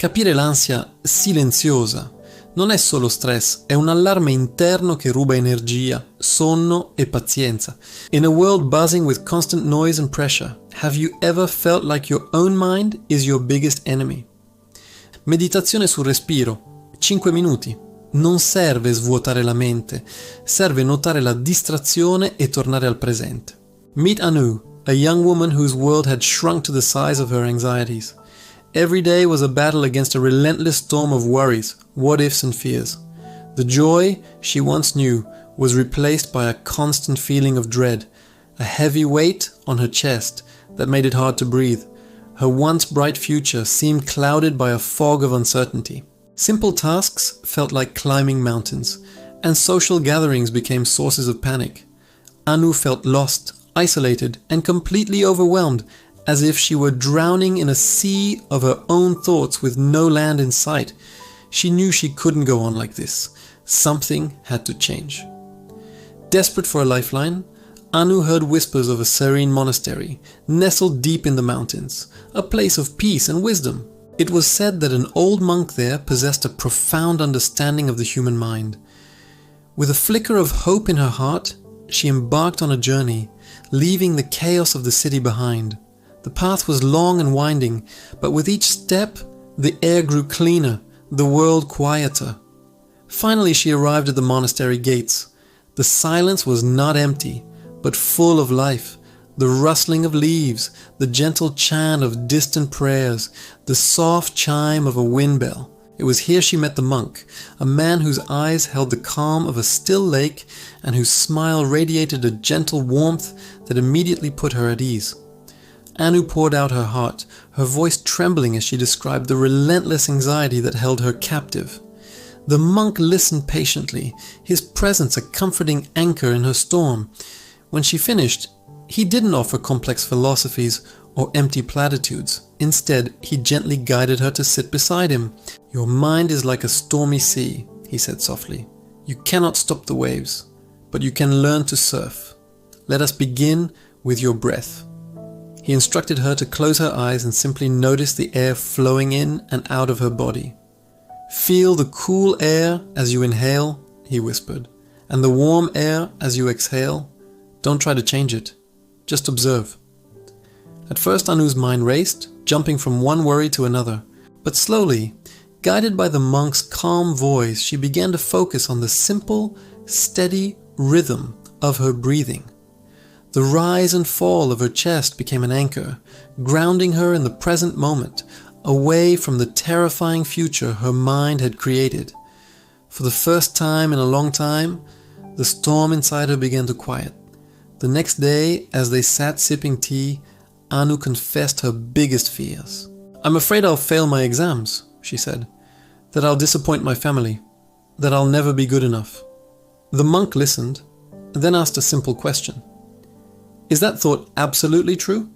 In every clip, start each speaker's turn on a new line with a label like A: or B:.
A: Capire l'ansia silenziosa non è solo stress, è un allarme interno che ruba energia, sonno e pazienza. In a world buzzing with constant noise and pressure, have you ever felt like your own mind is your biggest enemy? Meditazione sul respiro, 5 minuti. Non serve svuotare la mente, serve notare la distrazione e tornare al presente. Meet Anu, a young woman whose world had shrunk to the size of her anxieties. Every day was a battle against a relentless storm of worries, what-ifs and fears. The joy she once knew was replaced by a constant feeling of dread, a heavy weight on her chest that made it hard to breathe. Her once bright future seemed clouded by a fog of uncertainty. Simple tasks felt like climbing mountains, and social gatherings became sources of panic. Anu felt lost, isolated, and completely overwhelmed, as if she were drowning in a sea of her own thoughts with no land in sight. She knew she couldn't go on like this. Something had to change. Desperate for a lifeline, Anu heard whispers of a serene monastery, nestled deep in the mountains, a place of peace and wisdom. It was said that an old monk there possessed a profound understanding of the human mind. With a flicker of hope in her heart, she embarked on a journey, leaving the chaos of the city behind. The path was long and winding, but with each step, the air grew cleaner, the world quieter. Finally, she arrived at the monastery gates. The silence was not empty, but full of life. The rustling of leaves, the gentle chant of distant prayers, the soft chime of a wind bell. It was here she met the monk, a man whose eyes held the calm of a still lake and whose smile radiated a gentle warmth that immediately put her at ease. Anu poured out her heart, her voice trembling as she described the relentless anxiety that held her captive. The monk listened patiently, his presence a comforting anchor in her storm. When she finished, he didn't offer complex philosophies or empty platitudes. Instead, he gently guided her to sit beside him. "Your mind is like a stormy sea," he said softly. "You cannot stop the waves, but you can learn to surf. Let us begin with your breath." He instructed her to close her eyes and simply notice the air flowing in and out of her body. "Feel the cool air as you inhale," he whispered, "and the warm air as you exhale. Don't try to change it. Just observe." At first, Anu's mind raced, jumping from one worry to another. But slowly, guided by the monk's calm voice, she began to focus on the simple, steady rhythm of her breathing. The rise and fall of her chest became an anchor, grounding her in the present moment, away from the terrifying future her mind had created. For the first time in a long time, the storm inside her began to quiet. The next day, as they sat sipping tea, Anu confessed her biggest fears. "I'm afraid I'll fail my exams," she said, "that I'll disappoint my family, that I'll never be good enough." The monk listened, then asked a simple question. "Is that thought absolutely true?"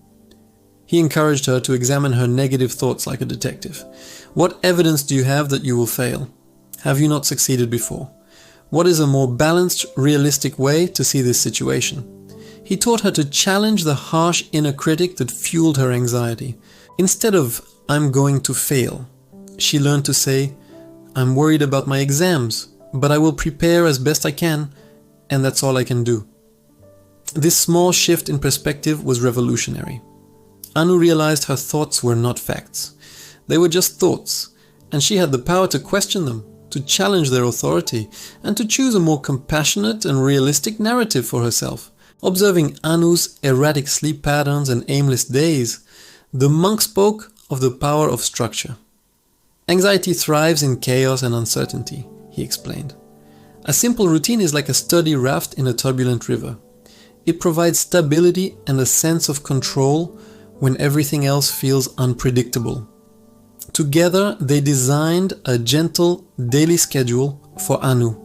A: He encouraged her to examine her negative thoughts like a detective. "What evidence do you have that you will fail? Have you not succeeded before? What is a more balanced, realistic way to see this situation?" He taught her to challenge the harsh inner critic that fueled her anxiety. Instead of "I'm going to fail," she learned to say, "I'm worried about my exams, but I will prepare as best I can, and that's all I can do." This small shift in perspective was revolutionary. Anu realized her thoughts were not facts. They were just thoughts, and she had the power to question them, to challenge their authority, and to choose a more compassionate and realistic narrative for herself. Observing Anu's erratic sleep patterns and aimless days, the monk spoke of the power of structure. "Anxiety thrives in chaos and uncertainty," he explained. "A simple routine is like a sturdy raft in a turbulent river. It provides stability and a sense of control when everything else feels unpredictable." Together, they designed a gentle daily schedule for Anu.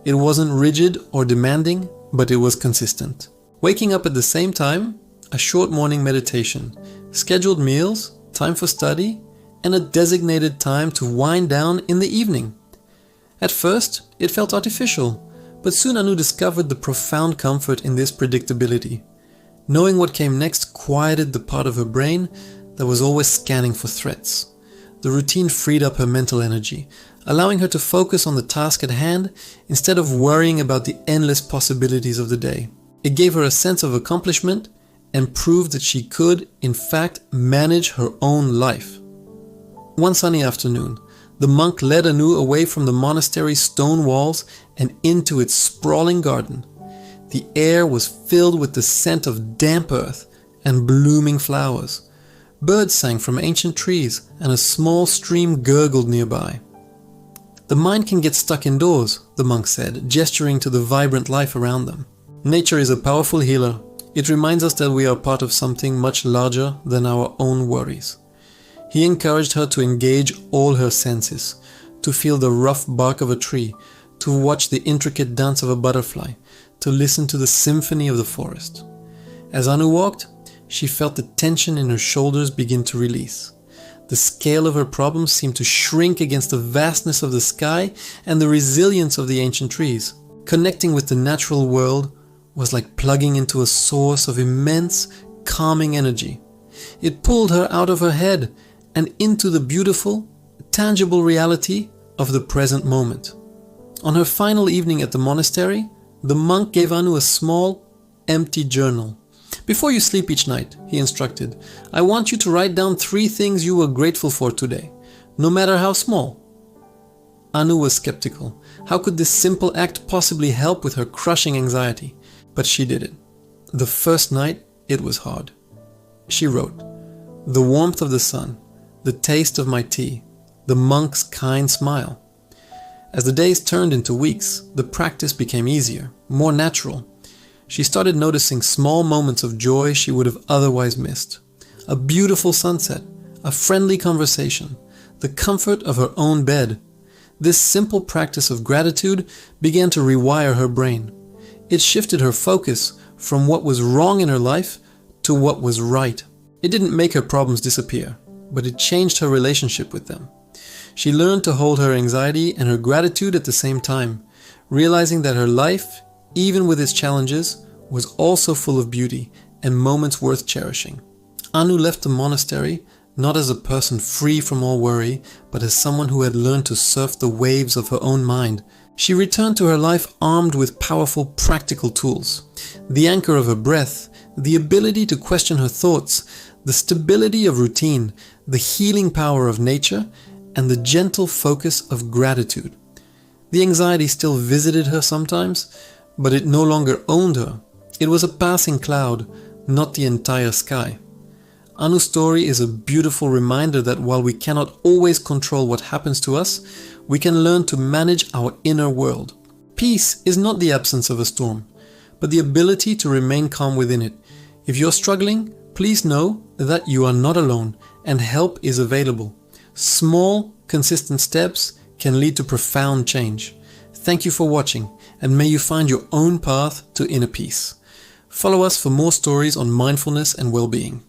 A: It wasn't rigid or demanding, but it was consistent. Waking up at the same time, a short morning meditation, scheduled meals, time for study, and a designated time to wind down in the evening. At first, it felt artificial, but soon Anu discovered the profound comfort in this predictability. Knowing what came next quieted the part of her brain that was always scanning for threats. The routine freed up her mental energy, allowing her to focus on the task at hand instead of worrying about the endless possibilities of the day. It gave her a sense of accomplishment and proved that she could, in fact, manage her own life. One sunny afternoon, the monk led Anu away from the monastery's stone walls and into its sprawling garden. The air was filled with the scent of damp earth and blooming flowers. Birds sang from ancient trees, and a small stream gurgled nearby. The mind can get stuck indoors, the monk said, gesturing to the vibrant life around them. Nature is a powerful healer. It reminds us that we are part of something much larger than our own worries. He encouraged her to engage all her senses, to feel the rough bark of a tree, to watch the intricate dance of a butterfly, to listen to the symphony of the forest. As Anu walked, she felt the tension in her shoulders begin to release. The scale of her problems seemed to shrink against the vastness of the sky and the resilience of the ancient trees. Connecting with the natural world was like plugging into a source of immense, calming energy. It pulled her out of her head and into the beautiful, tangible reality of the present moment. On her final evening at the monastery, the monk gave Anu a small, empty journal. Before you sleep each night, he instructed, I want you to write down 3 things you were grateful for today, no matter how small. Anu was skeptical. How could this simple act possibly help with her crushing anxiety? But she did it. The first night, it was hard. She wrote, the warmth of the sun, the taste of my tea, the monk's kind smile. As the days turned into weeks, the practice became easier, more natural. She started noticing small moments of joy she would have otherwise missed. A beautiful sunset, a friendly conversation, the comfort of her own bed. This simple practice of gratitude began to rewire her brain. It shifted her focus from what was wrong in her life to what was right. It didn't make her problems disappear, but it changed her relationship with them. She learned to hold her anxiety and her gratitude at the same time, realizing that her life, even with its challenges, was also full of beauty and moments worth cherishing. Anu left the monastery not as a person free from all worry, but as someone who had learned to surf the waves of her own mind. She returned to her life armed with powerful practical tools. The anchor of her breath, the ability to question her thoughts, the stability of routine, the healing power of nature, and the gentle focus of gratitude. The anxiety still visited her sometimes, but it no longer owned her. It was a passing cloud, not the entire sky. Anu's story is a beautiful reminder that while we cannot always control what happens to us, we can learn to manage our inner world. Peace is not the absence of a storm, but the ability to remain calm within it. If you're struggling, please know that you are not alone and help is available. Small, consistent steps can lead to profound change. Thank you for watching, and may you find your own path to inner peace. Follow us for more stories on mindfulness and well-being.